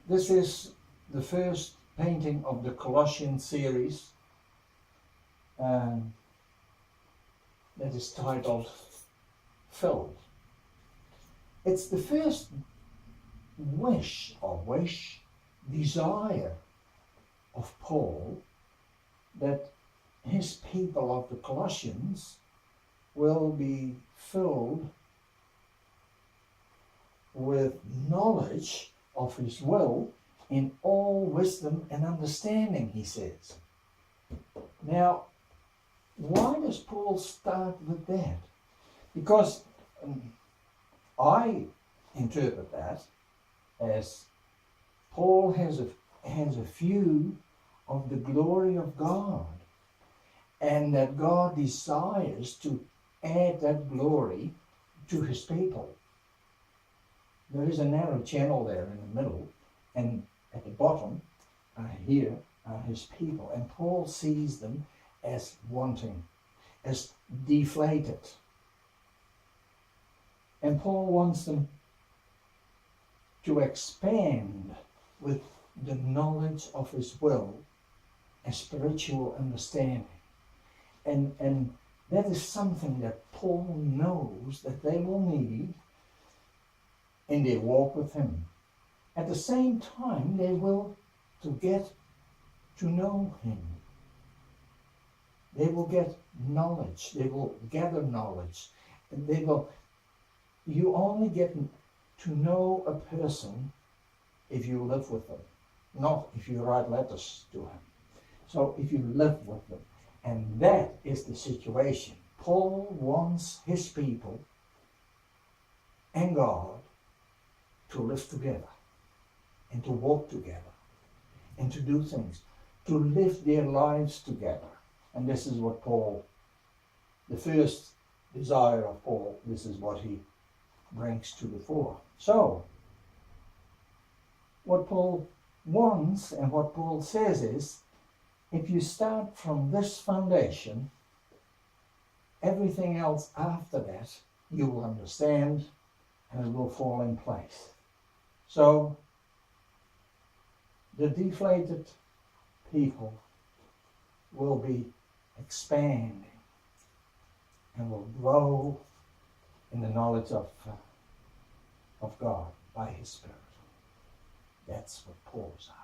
This is the first painting of the Colossian series, and that is titled Filled. It's the first desire of Paul that his people of the Colossians will be filled with knowledge of his will in all wisdom and understanding, he says. Now, why does Paul start with that? Because I interpret that as Paul has a view of the glory of God, and that God desires to add that glory to his people. There is a narrow channel there in the middle, and at the bottom here are his people, and Paul sees them as wanting, as deflated. And Paul wants them to expand with the knowledge of his will and spiritual understanding. And that is something that Paul knows that they will need in their walk with him. At the same time, they will to get to know him. They will get knowledge. They will gather knowledge. And you only get to know a person if you live with them, not if you write letters to him. So if you live with them. And that is the situation. Paul wants his people and God to live together and to walk together and to do things, to live their lives together. And this is what Paul, the first desire of Paul, this is what he brings to the fore. So, what Paul wants and what Paul says is, if you start from this foundation, everything else after that you will understand and it will fall in place. So, the deflated people will be expanding and will grow in the knowledge of God by his Spirit. That's what Paul's after.